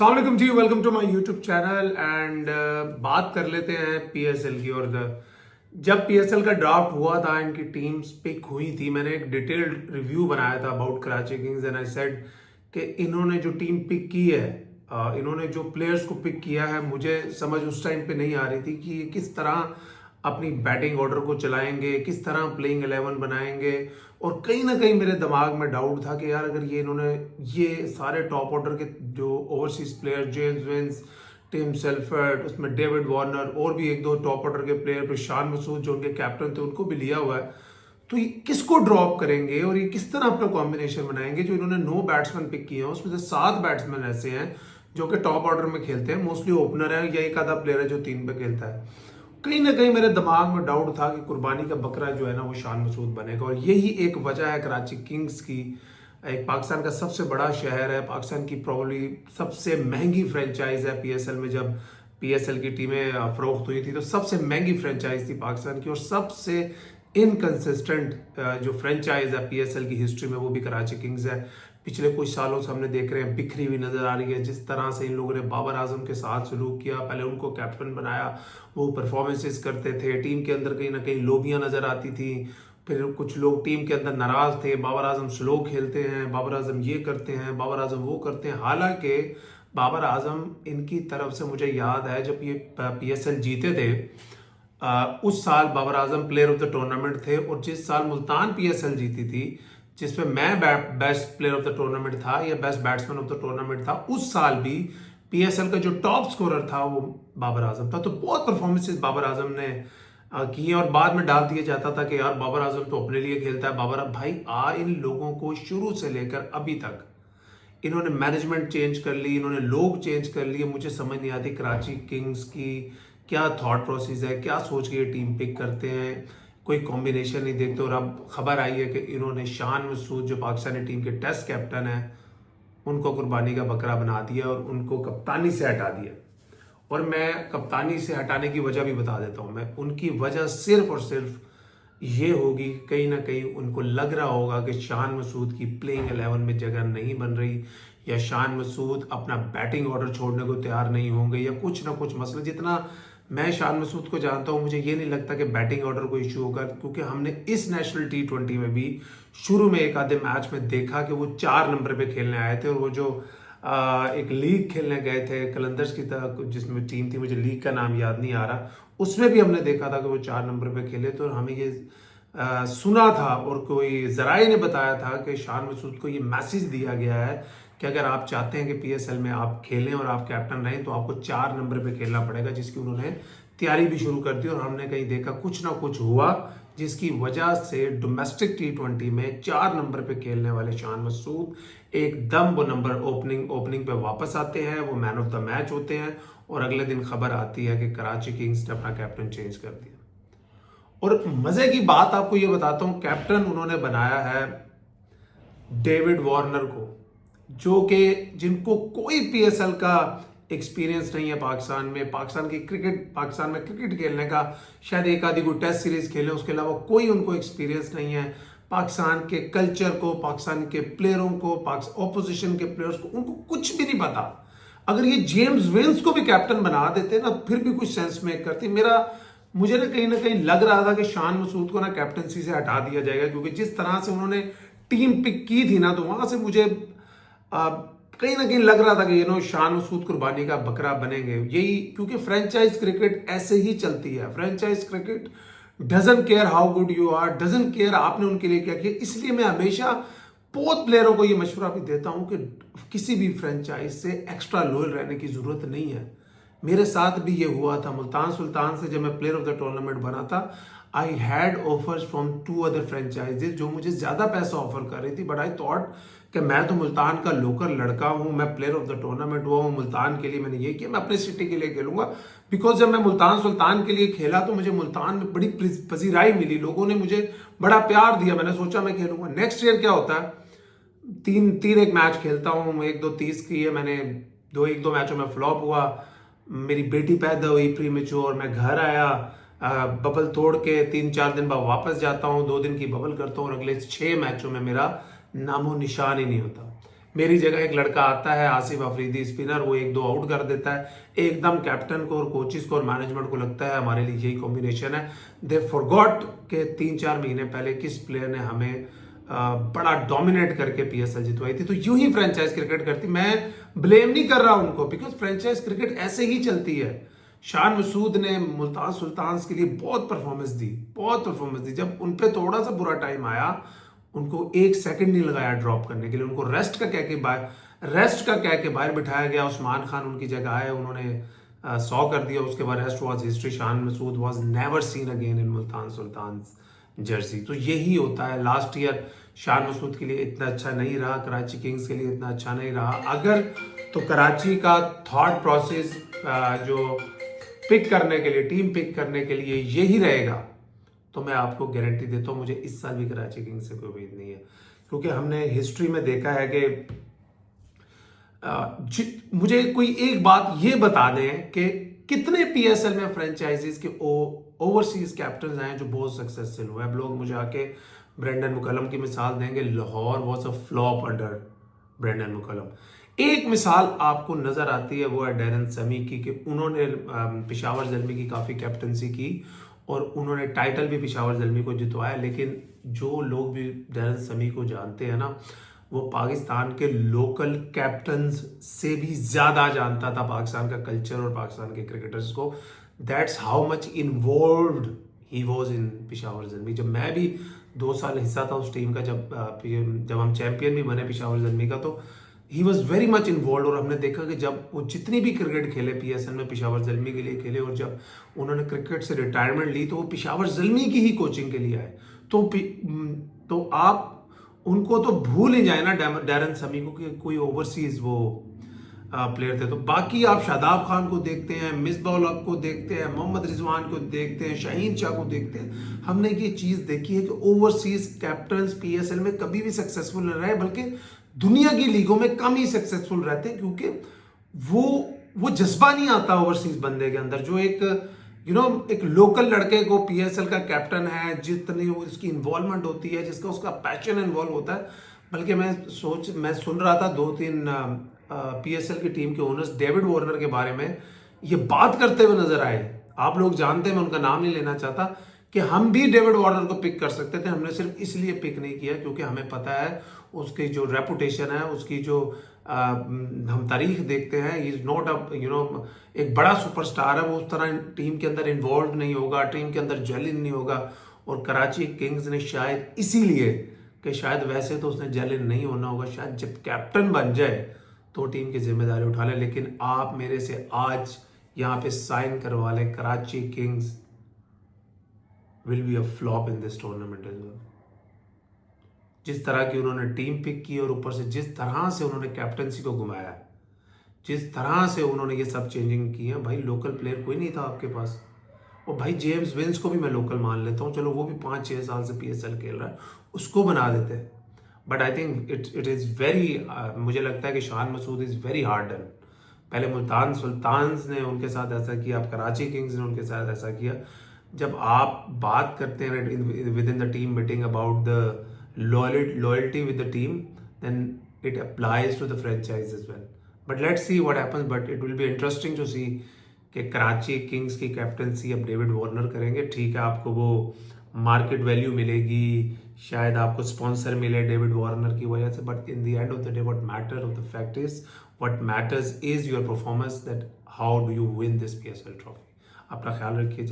अस्सलाम जी, welcome to my YouTube channel and बात कर लेते हैं पीएसएल की। और जब पीएसएल का ड्राफ्ट हुआ था, इनकी टीम्स पिक हुई थी, मैंने एक डिटेल्ड रिव्यू बनाया था about Karachi Kings and I said कि इन्होंने जो टीम पिक की है, इन्होंने जो प्लेयर्स को पिक किया है, मुझे समझ उस टाइम पे नहीं आ रही थी कि ये किस तरह अपनी बैटिंग ऑर्डर को चलाएंगे, किस तरह प्लेइंग 11 बनाएंगे। और कहीं ना कहीं मेरे दिमाग में डाउट था कि यार अगर ये सारे टॉप ऑर्डर के जो overseas player, James Vince, Tim Seifert, उसमें डेविड वार्नर और भी एक दो टॉप ऑर्डर के प्लेयर, प्रशान मसूद जो उनके कैप्टन थे, उनको भी लिया हुआ है, तो ये किसको ड्रॉप करेंगे और ये किस तरह अपना कॉम्बिनेशन बनाएंगे। जो इन्होंने 9 बैट्समैन पिक किए हैं उसमें से 7 बैट्समैन ऐसे हैं जो कि टॉप ऑर्डर में खेलते हैं, मोस्टली ओपनर है या एक आधा प्लेयर है जो 3 पे खेलता है। कहीं ना कहीं मेरे दिमाग में डाउट था कि कुर्बानी का बकरा जो है ना वो शान मसूद बनेगा, और यही एक वजह है कराची किंग्स की। एक पाकिस्तान का सबसे बड़ा शहर है, पाकिस्तान की प्रॉब्ली सबसे महंगी फ्रेंचाइज है पीएसएल में। जब पीएसएल की टीमें फरोख्त हुई थी तो सबसे महंगी फ्रेंचाइज थी पाकिस्तान की, और सबसे इनकंसिस्टेंट जो फ्रेंचाइज है पीएसएल की हिस्ट्री में वो भी कराची किंग्स है। पिछले कुछ सालों से हमने देख रहे हैं बिखरी हुई नजर आ रही है। जिस तरह से इन लोगों ने बाबर आजम के साथ सलूक किया, पहले उनको कैप्टन बनाया, वो परफॉर्मेंसेस करते थे, टीम के अंदर कहीं ना कहीं लोबियां नजर आती थी। फिर कुछ लोग टीम के अंदर नाराज थे, बाबर आजम स्लो खेलते हैं, बाबर आजम ये करते हैं, बाबर आजम वो करते हैं। हालांकि बाबर आजम इनकी तरफ से, मुझे याद है जब ये पीएसएल जीते थे, उस साल Babar Azam player of the tournament थे। और जिस साल मुल्तान पीएसएल जीती थी, जिसमें मैं best player of the tournament था या best batsman of the tournament था, उस साल भी पीएसएल का जो टॉप स्कोरर था वो बाबर आजम था। तो बहुत परफॉर्मेंसेस बाबर आजम ने की है, और बाद में डाल दिया जाता था कि यार बाबर आजम तो अपने लिए खेलता है। बाबर भाई इन लोगों को शुरू से लेकर अभी तक इन्होंने मैनेजमेंट चेंज कर ली, इन्होंने लोग चेंज कर लिए। मुझे समझ नहीं आती कराची किंग्स की क्या थॉट प्रोसेस है, क्या सोच के ये टीम पिक करते हैं, कोई कॉम्बिनेशन नहीं देखते। और अब खबर आई है कि इन्होंने शान मसूद जो पाकिस्तानी टीम के टेस्ट कैप्टन है उनको कुर्बानी का बकरा बना दिया और उनको कप्तानी से हटा दिया। और मैं कप्तानी से हटाने की वजह भी बता देता हूं। मैं उनकी वजह सिर्फ और सिर्फ ये होगी, कहीं ना कहीं उनको लग रहा होगा कि शान मसूद की प्लेइंग 11 में जगह नहीं बन रही, या शान मसूद अपना बैटिंग ऑर्डर छोड़ने को तैयार नहीं होंगे, या कुछ ना कुछ मसला। जितना मैं शान मसूद को जानता हूं, मुझे ये नहीं लगता कि बैटिंग ऑर्डर को इश्यू होगा, क्योंकि हमने इस नेशनल T20 में भी शुरू में एक आधे मैच में देखा कि वो 4 नंबर पे खेलने आए थे। और वो जो एक लीग खेलने गए थे कलंदर्स की तरह, जिसमें टीम थी, मुझे लीग का नाम याद नहीं आ रहा, उसमें भी हमने देखा था कि वो 4 नंबर पे खेले। तो हमें ये सुना था और कोई जराए ने बताया था कि शान मसूद को ये मैसेज दिया गया है कि अगर आप चाहते हैं कि पीएसएल में आप खेलें और आप कैप्टन रहें तो आपको 4 नंबर पे खेलना पड़ेगा, जिसकी उन्होंने तैयारी भी शुरू कर दी। और हमने कहीं देखा कुछ ना कुछ हुआ, जिसकी वजह से डोमेस्टिक T20 में 4 नंबर पे खेलने वाले शान मसूद एकदम वो नंबर ओपनिंग पे वापस आते हैं, वो मैन ऑफ द मैच होते हैं। और अगले दिन खबर आती है कि कराची किंग्स ने अपना कैप्टन चेंज कर दिया। और मजे की बात आपको ये बताता हूं, कैप्टन उन्होंने बनाया है डेविड वार्नर को, जो कि जिनको कोई पीएसएल का एक्सपीरियंस नहीं है पाकिस्तान में। पाकिस्तान में क्रिकेट खेलने का शायद एक आधी कोई टेस्ट सीरीज खेले, उसके अलावा कोई उनको एक्सपीरियंस नहीं है। पाकिस्तान के कल्चर को, पाकिस्तान के प्लेयरों को, ऑपोजिशन के प्लेयर्स को उनको कुछ भी नहीं पता। अगर ये जेम्स विंस को भी कैप्टन बना देते ना, फिर भी कुछ सेंस मेक करती। मुझे ना कहीं लग रहा था कि शान मसूद को ना कैप्टनसी से हटा दिया जाएगा, क्योंकि जिस तरह से उन्होंने टीम पिक की थी ना, तो वहां से मुझे कहीं ना कहीं लग रहा था कि शान मसूद कुर्बानी का बकरा बनेंगे। यही क्योंकि फ्रेंचाइज क्रिकेट ऐसे ही चलती है। Franchise cricket doesn't care how good you are, doesn't care आपने उनके लिए क्या किया। इसलिए मैं हमेशा बहुत प्लेयरों को ये मशवरा भी देता हूं कि किसी भी फ्रेंचाइज से एक्स्ट्रा लॉयल रहने की जरूरत नहीं है। मेरे साथ भी ये हुआ था। मुल्तान सुल्तान से जब मैं प्लेयर ऑफ द टूर्नामेंट बना था, I had offers from 2 other franchises जो मुझे ज्यादा पैसा ऑफर कर रही थी, बट आई थॉट कि मैं तो मुल्तान का लोकल लड़का हूं, मैं प्लेयर ऑफ द टूर्नामेंट हुआ हूं मुल्तान के लिए, मैंने ये किया, मैं अपने सिटी के लिए खेलूंगा। बिकॉज जब मैं मुल्तान सुल्तान के लिए खेला तो मुझे मुल्तान में बड़ी पजीराई मिली, लोगों ने मुझे बड़ा प्यार दिया, मैंने सोचा मैं खेलूंगा। नेक्स्ट ईयर क्या होता है, तीन एक मैच खेलता हूँ, 1-2-30 की है मैंने, एक दो मैचों में फ्लॉप हुआ, मेरी बेटी पैदा हुई प्री मेच्योर, मैं घर आया, बबल तोड़ के 3-4 दिन बाद वापस जाता हूँ, 2 दिन की बबल करता हूँ, और अगले 6 मैचों में मेरा नामो निशान ही नहीं होता। मेरी जगह एक लड़का आता है आसिफ अफरीदी स्पिनर, वो एक दो आउट कर देता है। एकदम कैप्टन को और कोचिस को और मैनेजमेंट को लगता है हमारे लिए यही कॉम्बिनेशन है। दे फॉरगॉट के 3-4 महीने पहले किस प्लेयर ने हमें बड़ा डोमिनेट करके पीएसएल जितवाई थी। तो यूं ही फ्रेंचाइज क्रिकेट करती। मैं ब्लेम नहीं कर रहा उनको, बिकॉज फ्रेंचाइज क्रिकेट ऐसे ही चलती है। शान मसूद ने मुल्तान सुल्तान्स के लिए बहुत परफॉर्मेंस दी। जब उन पे थोड़ा सा बुरा टाइम आया, उनको 1 सेकंड नहीं लगाया ड्रॉप करने के लिए। उनको रेस्ट का कह के बाहर बिठाया गया। उस्मान खान उनकी जगह आए, उन्होंने 100 कर दिया। उसके बाद rest was history. Shan Masood was never seen again in Multan Sultan jersey. तो यही होता है। लास्ट ईयर शान मसूद के लिए इतना अच्छा नहीं रहा, कराची किंग्स के लिए इतना अच्छा नहीं रहा। अगर तो कराची का थॉट प्रोसेस जो पिक करने के लिए, टीम पिक करने के लिए यही रहेगा, तो मैं आपको गारंटी देता हूं मुझे इस साल भी कराची किंग्स से कोई उम्मीद नहीं है। क्योंकि हमने हिस्ट्री में देखा है कि मुझे कोई एक बात ये बता दें कि कितने पीएसएल में फ्रेंचाइजीज के ओवरसीज कैप्टन आए जो बहुत सक्सेसफुल हुए। अब लोग मुझे आके ब्रेंडन मुकल्लम की मिसाल देंगे। Lahore was a flop under Brendon McCullum. एक मिसाल आपको नजर आती है, वो है डैरन समी की, कि उन्होंने पेशावर ज़ल्मी की काफ़ी कैप्टनसी की और उन्होंने टाइटल भी पेशावर ज़ल्मी को जितवाया। लेकिन जो लोग भी डैरन समी को जानते हैं ना, वो पाकिस्तान के लोकल कैप्टन्स से भी ज़्यादा जानता था पाकिस्तान का कल्चर और पाकिस्तान के क्रिकेटर्स को। That's how much involved he was in Peshawar Zalmi. जब मैं भी 2 साल हिस्सा था उस टीम का, जब हम चैंपियन भी बने पेशावर ज़ल्मी का, तो he was very much involve. और हमने देखा कि जब वो जितनी भी क्रिकेट खेले पीएसएल में, पेशावर ज़ल्मी के लिए खेले, और जब उन्होंने क्रिकेट से रिटायरमेंट ली तो वो पेशावर ज़ल्मी की ही कोचिंग के लिए आए। तो आप उनको तो भूल ही जाए ना डैरन समी को कि कोई ओवरसीज वो प्लेयर थे। तो बाकी आप शादाब खान को देखते हैं, मिसबाह उल हक को देखते हैं, मोहम्मद रिजवान को देखते हैं, शाहीन शाह को देखते हैं। हमने ये चीज़ देखी है कि ओवरसीज कैप्टन्स पीएसएल में कभी भी सक्सेसफुल नहीं रहे, बल्कि दुनिया की लीगों में कम ही सक्सेसफुल रहते हैं। क्योंकि वो जज्बा नहीं आता ओवरसीज बंदे के अंदर, जो एक लोकल लड़के को पीएसएल का कैप्टन है, जितनी उसकी इन्वॉल्वमेंट होती है, जिसका उसका पैशन इन्वॉल्व होता है। बल्कि मैं सुन रहा था 2-3 पीएसएल की टीम के ओनर्स डेविड वार्नर के बारे में ये बात करते हुए नजर आए। आप लोग जानते हैं, मैं उनका नाम नहीं लेना चाहता, कि हम भी डेविड वार्नर को पिक कर सकते थे। हमने सिर्फ इसलिए पिक नहीं किया क्योंकि हमें पता है उसकी जो रेपुटेशन है, उसकी जो हम तारीख देखते हैं, इज नॉट एक बड़ा सुपरस्टार है। वो उस तरह टीम के अंदर इन्वॉल्व नहीं होगा, टीम के अंदर जेलिन नहीं होगा। और कराची किंग्स ने शायद इसीलिए, कि शायद वैसे तो उसने जेलिन नहीं होना होगा, शायद जब कैप्टन बन जाए तो टीम की जिम्मेदारी उठा ले। लेकिन आप मेरे से आज यहाँ पे साइन करवा लें, Karachi kings will be a flop in this tournament as well. जिस तरह की उन्होंने टीम पिक की और ऊपर से जिस तरह से उन्होंने कैप्टनसी को घुमाया, जिस तरह से उन्होंने ये सब चेंजिंग की है, भाई लोकल प्लेयर कोई नहीं था आपके पास। और भाई जेम्स विंस को भी मैं लोकल मान लेता हूँ, चलो वो भी 5-6 साल से पीएसएल खेल रहा है, उसको बना देते। But I think it is very, मुझे लगता है कि Shan Masood is very hard done. पहले मुल्तान सुल्तान्स ने उनके साथ ऐसा किया, अब कराची किंग्स ने उनके साथ ऐसा किया। जब आप बात करते हैं with in the team meeting about the loyalty with the team, then it applies to the franchise as well. But let's see what happens. But it will be interesting to see कि Karachi Kings की captaincy अब David Warner करेंगे। ठीक है, आपको वो market value मिलेगी, शायद आपको स्पॉन्सर मिले डेविड वार्नर की वजह से, but in the end of the day what matters is your performance, that how do you win this PSL trophy. अपना ख्याल रखिए।